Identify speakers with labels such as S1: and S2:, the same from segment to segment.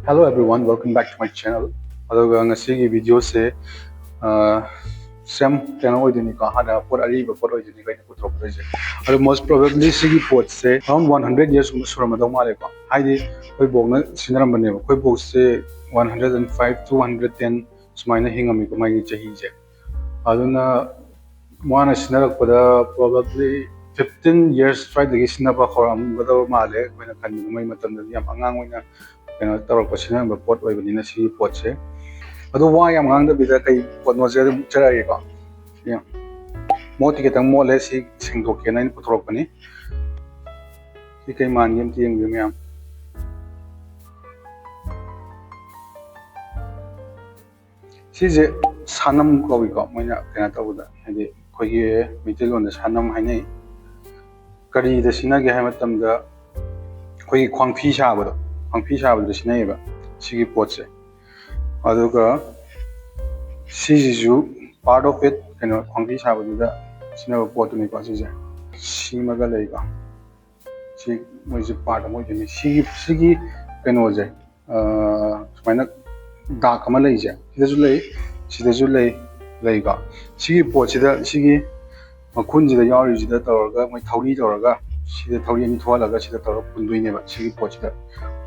S1: Hello everyone, welcome back to my channel. Adoga ngasi video se sem kena oidini ka hada pot ari ba pot oidini ka ko thok je. Ado most probably sigi pot se around 100 years surama do male ko. Haidi koi bogna sinaram bane koi bog se 105 to 110 sumaina hingami ko mai chahi je. Aduna mana sinarak pada probably 15 years try the sinaba khoram gado male ko na kan mai matam da yam angang oina kena tarok pasina ba pot oibani na si pot se. Ado why am ngang da bida kai pot no je chara ye ko. Yeah. Moti ke tang mo le si singdok ke na in putrok pani. Si kai man yam tiang yum yam. Si je Shanam ko wi ko moina kena ta buda. Hadi ko ye Meitei lon da Shanam hai nei. Kari da sina ge ha matam da ko yi Khwang Phee sha ba do. Khwang Phee sha ba da sina ye ba. Si pot se. Aduga Siju part of it kena Khwang Phee sha ba da sina pot ni ko si je. Si maga lei ko. Si moi je part mo je ni sigi kena je. Sumaina dark ama lei je. Sida ju lei ko. Sigi pot sida sigi makun jida yauri jida tawraga mai thauri tawraga sida thauri ani thwalaga sida tawra pundui ne ba sigi pot sida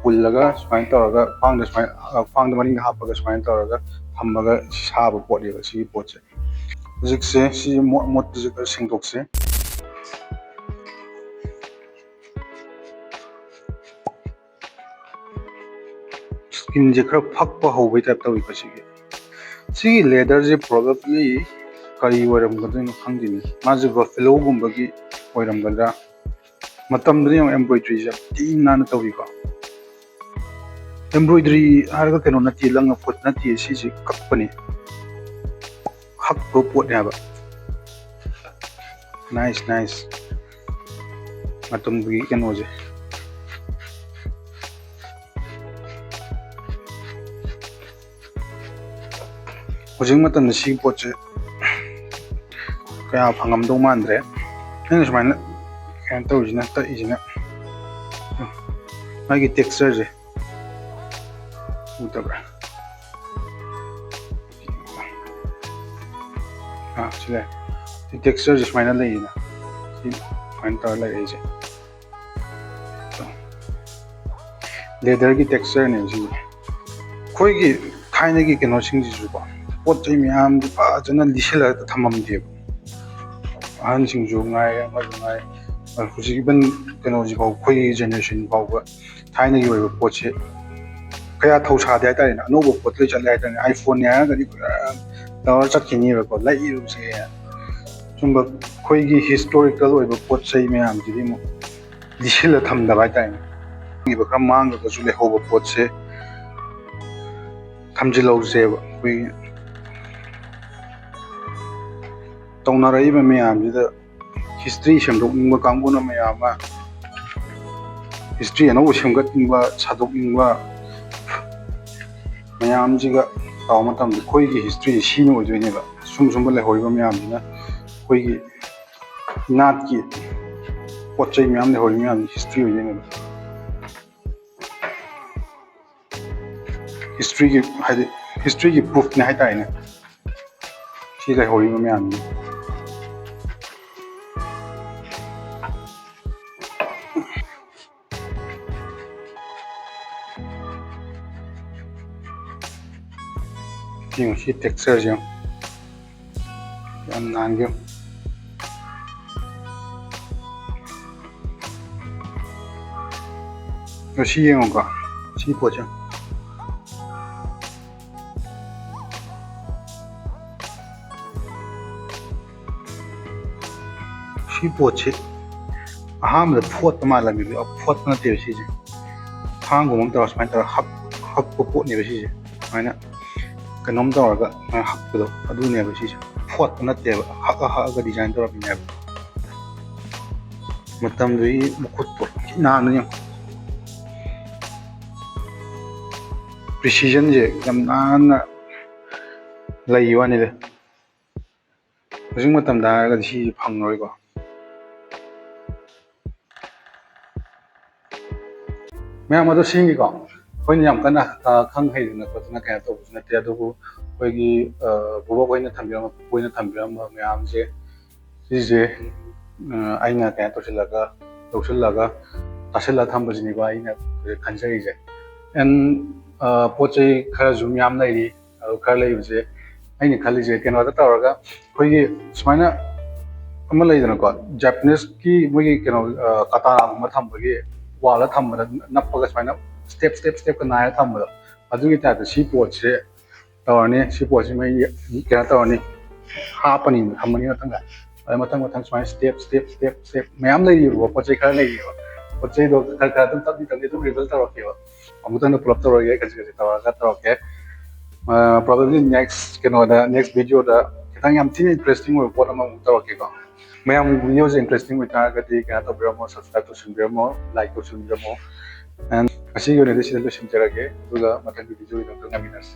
S1: pullaga sumain tawraga phangda sumain phangda maning hapaga sumain tawraga thammaga saba pot le ba sigi pot se jik se si mot jik singdok se skin je khara phakpa hobai type tawi ba sigi leather je probably kari waram gadin khangdini maji buffalo gumbagi oiram gadra matam dani embroidery ja tin nan tawi ko embroidery harga keno nati langa pot nati si ji kapani hak pro pot ya ba nice matam bi keno je hojing matam si pot je kaya phangam do mandre ene sumaina kan tawjina ta ijina magi texture je utabra chile the texture is sumaina lei na si sumaina ta lei je leather ki texture ne ji khoi gi thaina gi keno sing ji ju ko pot chai myam di pa jana lisela ta thamam de an sing ju ngai ngai huji ban keno ji ko khoi generation ko ba thaina gi oi pot che kaya thau cha de ta na no bo pot le chan lai ta iPhone ya ga di ta chak kini ba ko lai ru se chumba khoi gi historical oi ba pot chai myam ji di mo lisela tham da ba ta ni ba kram mang ga su le ho ba pot se tham ji lo se ba khoi tongna rai ba myam ji da history semdok ning ba kang na myam ma history no semgat ning ba sadok ning ba myam ji ga taw matam de khoi gi history si no jo ne ba sum ba le hoi ba myam ji na khoi gi nat ki pot chai myam le hoi myam history jo ne ba history ki proof ne hai ta ne si le hoi ba myam ji yung si texture yung yan nangyo yung si yung ka si po siya si po siya aham da pot ma la mi pot na te si siya hang gumam tara smain tara hap po pot ni ba si siya mana kanom tawraga hakdo adu ne ba si phot na te ha ga design tor bi ne matam dui mukhut po na na precision je yam na lai wa ne le hojing matam da ga si phang roi ko मैं मदो सिंगी को ꯑꯩꯈꯣꯏꯅ ꯌꯥꯝ ꯀꯟꯅ ꯈꯪ ꯍꯩꯗꯅ ꯈꯣꯠꯇꯅ ꯀꯩꯅꯣ ꯇꯧꯕꯁꯨ ꯅꯠꯇꯦ ꯑꯗꯨꯕꯨ ꯑꯩꯈꯣꯏꯒꯤ ꯕꯣꯕꯣꯛ ꯍꯣꯏꯅ ꯊꯝꯕꯤꯔꯝꯕ ꯄꯨꯄꯨ ꯍꯣꯏꯅ ꯊꯝꯕꯤꯔꯝꯕ ꯃꯌꯥꯝꯁꯦ ꯁꯤꯁꯦ ꯑꯩꯅ ꯀꯩꯅꯣ ꯇꯧꯁꯤꯜꯂꯒ ꯂꯧꯁꯤꯜꯂꯒ ꯇꯥꯁꯤꯜꯂꯒ ꯊꯝꯕꯁꯤꯅꯦꯕ ꯑꯩꯅ ꯈꯟꯖꯔꯤꯁꯦ ꯑꯦꯟ ꯄꯣꯠ ꯆꯩ ꯈꯔꯁꯨ ꯃꯌꯥꯝ ꯂꯩꯔꯤ ꯑꯗꯨ ꯈꯔ ꯂꯩꯕꯁꯦ ꯑꯩꯅ ꯈꯜꯂꯤꯁꯦ ꯀꯩꯅꯣꯗ ꯇꯧꯔꯒ ꯑꯩꯈꯣꯏꯒꯤ ꯁꯨꯃꯥꯏꯅ ꯑꯃ ꯂꯩꯗꯅꯀꯣ ꯖꯄꯅꯤꯁꯀꯤ ꯃꯣꯏꯒꯤ ꯀꯩꯅꯣ ꯀꯇꯥꯔꯥꯒꯨꯝꯕ ꯊꯝꯕꯒꯤ ꯋꯥꯜꯗ ꯊꯝꯕꯗ ꯅꯞꯄꯒ ꯁꯨꯃꯥꯏꯅ ꯁ꯭ꯇꯦꯞꯀ ꯅꯥꯏꯔ ꯊꯝꯕꯗꯣ ꯑꯗꯨꯒꯤ ꯇꯥꯏꯞꯇ ꯁꯤ ꯄꯣꯠꯁꯦ ꯇꯧꯔꯅꯤ ꯁꯤ ꯄꯣꯠꯁꯤ ꯃꯩ ꯀꯩꯅꯣ ꯇꯧꯔꯅꯤ ꯍꯥꯞꯄꯅꯤ ꯊꯝꯃꯅꯤ ꯃꯊꯪꯗ ꯑꯗꯩ ꯃꯊꯪ ꯁꯨꯃꯥꯏꯅ ꯁ꯭ꯇꯦꯞ ꯃꯌꯥꯝ ꯂꯩꯔꯤꯕꯀꯣ ꯄꯣꯠ ꯆꯩ ꯈꯔ ꯂꯩꯔꯤꯕ ꯄꯣꯠ ꯆꯩꯗꯣ ꯈꯔ ꯑꯗꯨꯝ ꯇꯞꯅꯤ ꯑꯗꯨꯝ ꯔꯤꯚꯤꯜ ꯇꯧꯔꯛꯀꯦꯕ ꯑꯃꯨꯛꯇꯪꯗ ꯄꯨꯂꯞ ꯇꯧꯔꯒꯦ ꯈꯖꯤꯛ ꯇꯧꯔꯒ ꯇꯧꯔꯛꯀꯦ ꯄ꯭ꯔꯣꯕꯦꯕꯂꯤ ꯅꯦꯛꯁ ꯚꯤꯗꯤꯑꯣꯗ ꯈꯤꯇꯪ ꯌꯥꯝ ꯊꯤꯅ ꯏꯟꯇꯔꯦꯁꯇꯤꯡ ꯑꯣꯏꯕ ꯄꯣꯠ ꯑꯃꯃꯨꯛ ꯇꯧꯔꯛꯀꯦꯀꯣ ꯃꯌꯥꯝꯒꯤ ꯚꯤꯗꯤꯑꯣꯁꯦ ꯏꯟꯇꯔꯦꯁꯇꯤꯡ ꯑꯣꯏꯇꯥꯔꯒꯗꯤ ꯀꯩꯅꯣ ꯇꯧꯕꯤꯔꯝꯃꯣ ꯁꯕꯁꯀ꯭ꯔꯥꯏꯕ ꯇꯧꯁꯤꯟꯕꯤꯔꯝꯃꯣ ꯂꯥꯏꯛ ꯇꯧꯁꯤꯟꯕꯤꯔꯝꯃꯣ ꯑꯦꯟ ꯉꯁꯤꯒꯤ ꯑꯣꯏꯅꯗꯤ ꯁꯤꯗ ꯂꯣꯏꯁꯤꯟꯖꯔꯒꯦ ꯑꯗꯨꯒ ꯃꯊꯪꯒꯤ ꯚꯤꯗꯤꯑꯣꯒꯤꯗꯃꯛꯇ ꯉꯥꯏꯃꯤꯟꯅꯔꯁꯤ